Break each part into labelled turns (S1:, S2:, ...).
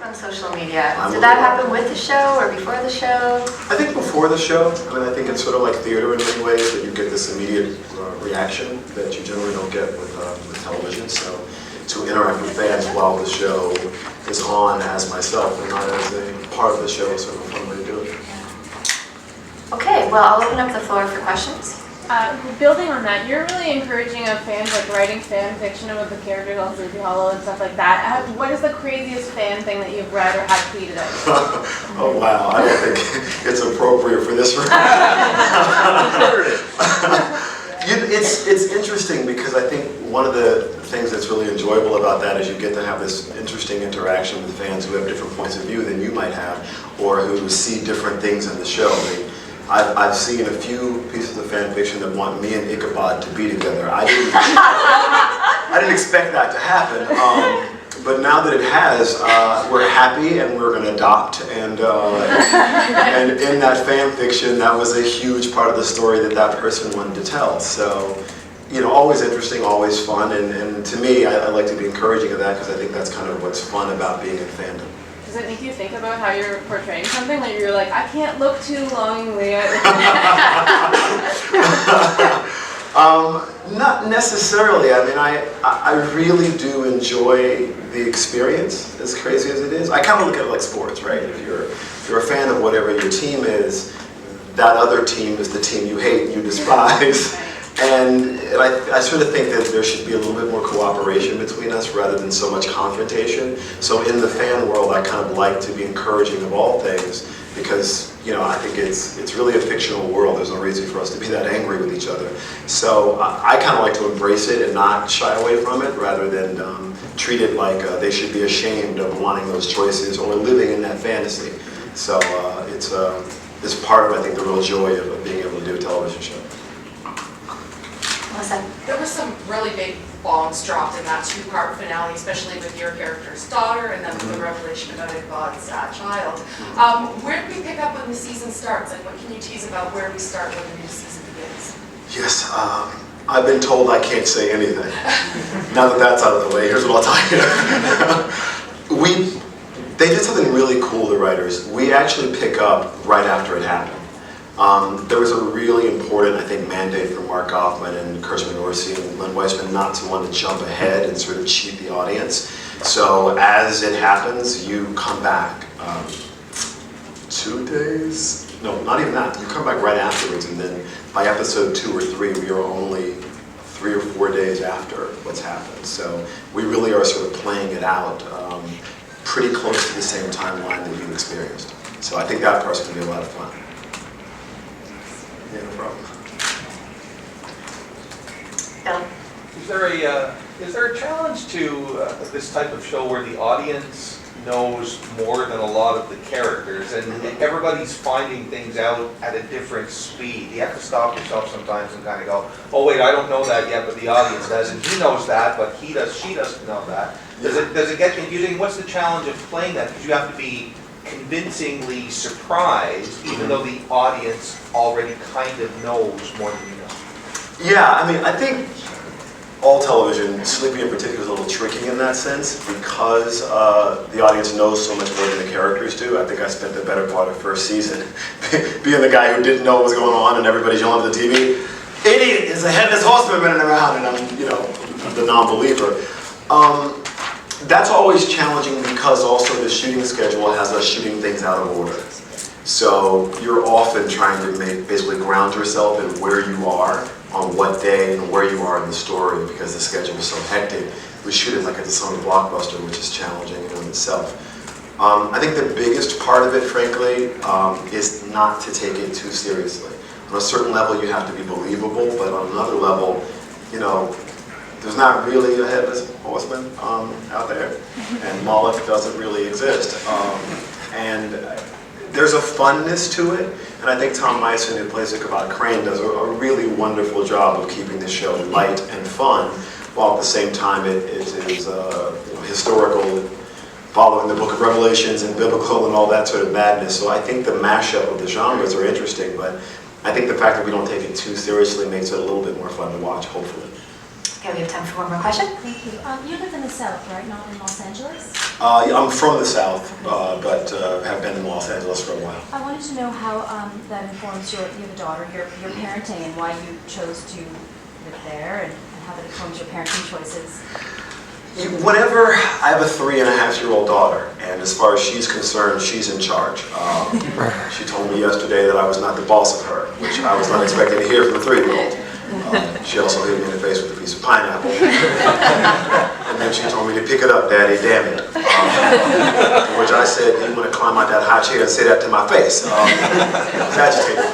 S1: on social media. Did that happen with the show or before the show?
S2: I think before the show. I mean, I think it's sort of like theater in many ways, that you get this immediate reaction that you generally don't get with television. So to interact with fans while the show is on as myself and not as a part of the show is sort of a fun way to do it.
S1: Okay, well, I'll open up the floor for questions.
S3: Building on that, you're really encouraging of fans, like writing fan fiction about the characters on Sleepy Hollow and stuff like that. What is the craziest fan thing that you've read or had tweeted out?
S2: Oh wow, I don't think it's appropriate for this room. It's interesting because I think one of the things that's really enjoyable about that is you get to have this interesting interaction with fans who have different points of view than you might have, or who see different things in the show. I mean, I've seen a few pieces of fan fiction that want me and Ichabod to be together. I didn't expect that to happen, but now that it has, we're happy and we're going to adopt. And in that fan fiction, that was a huge part of the story that person wanted to tell. So, you know, always interesting, always fun, and to me, I like to be encouraging of that because I think that's kind of what's fun about being in fandom.
S3: Does it make you think about how you're portraying something? Like you're like, I can't look too longingly at
S2: Not necessarily. I mean, I really do enjoy the experience, as crazy as it is. I kind of look at it like sports, right? If you're a fan of whatever your team is, that other team is the team you hate and you despise. And I sort of think that there should be a little bit more cooperation between us rather than so much confrontation. So in the fan world, I kind of like to be encouraging of all things because, you know, I think it's really a fictional world. There's no reason for us to be that angry with each other. So I kind of like to embrace it and not shy away from it rather than treat it like they should be ashamed of wanting those choices or living in that fantasy. So it's part of, I think, the real joy of being able to do a television show.
S4: There was some really big bombs dropped in that two-part finale, especially with your character's daughter and then with the revelation about Ichabod's child. Where do we pick up when the season starts? Like, what can you tease about where we start when the new season begins?
S2: Yes, I've been told I can't say anything. Now that that's out of the way, here's what I'll tell you. They did something really cool, the writers. We actually pick up right after it happened. There was a really important, I think, mandate from Mark Goffman and Kurtzman Orsi and Len Weissman not to want to jump ahead and sort of cheat the audience. So as it happens, you come back 2 days? No, not even that. You come back right afterwards, and then by episode 2 or 3, we are only 3 or 4 days after what's happened. So we really are sort of playing it out pretty close to the same timeline that you experienced. So I think that part's going to be a lot of fun. Yeah, no problem.
S5: Is there a challenge to this type of show where the audience knows more than a lot of the characters and everybody's finding things out at a different speed? You have to stop yourself sometimes and kind of go, oh wait, I don't know that yet, but the audience does, and he knows that, but she doesn't know that. Does it get confusing? What's the challenge of playing that? Because you have to be convincingly surprised, even though the audience already kind of knows more than you know.
S2: Yeah, I mean, I think all television, Sleepy in particular, is a little tricky in that sense because the audience knows so much more than the characters do. I think I spent the better part of first season being the guy who didn't know what was going on and everybody's yelling at the TV, "Idiot, there's a headless horseman running around," and I'm, you know, the non-believer. That's always challenging because also the shooting schedule has us shooting things out of order. So you're often trying to basically ground yourself in where you are on what day and where you are in the story because the schedule is so hectic. We shoot it like it's a summer blockbuster, which is challenging in itself. I think the biggest part of it, frankly, is not to take it too seriously. On a certain level, you have to be believable, but on another level, you know, there's not really a headless horseman out there, and Moloch doesn't really exist. And there's a funness to it, and I think Tom Meissen, who plays Ichabod Crane, does a really wonderful job of keeping the show light and fun, while at the same time it is historical, following the Book of Revelations and biblical and all that sort of madness. So I think the mashup of the genres are interesting, but I think the fact that we don't take it too seriously makes it a little bit more fun to watch, hopefully.
S1: Okay, we have time for one more question.
S6: Thank you. You live in the South, right? Not in Los Angeles?
S2: Yeah, I'm from the South, but have been in Los Angeles for a while.
S6: I wanted to know how that informs you have a daughter, your parenting, and why you chose to live there, and how that informs your parenting choices.
S2: Whenever I have a 3.5-year-old daughter, and as far as she's concerned, she's in charge. She told me yesterday that I was not the boss of her, which I was not expecting to hear from a 3-year-old. She also hit me in the face with a piece of pineapple. And then she told me to pick it up, Daddy, damn it. Which I said, you want to climb out that high chair and say that to my face. I was agitated.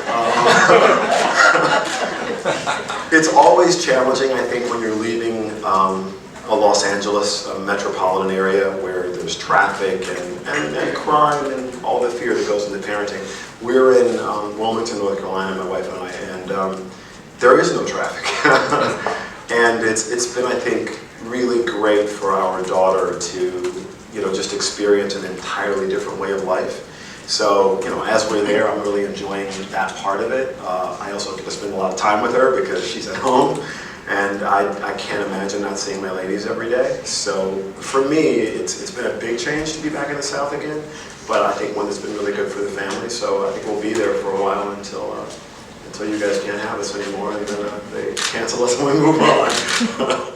S2: It's always challenging, I think, when you're leaving a Los Angeles metropolitan area where there's traffic and crime and all the fear that goes into parenting. We're in Wilmington, North Carolina, my wife and I, and there is no traffic. And it's been, I think, really great for our daughter to, just experience an entirely different way of life. So, as we're there, I'm really enjoying that part of it. I also get to spend a lot of time with her because she's at home. And I can't imagine not seeing my ladies every day. So for me, it's been a big change to be back in the South again, but I think one that's been really good for the family. So I think we'll be there for a while until you guys can't have us anymore, and then they cancel us and we move on.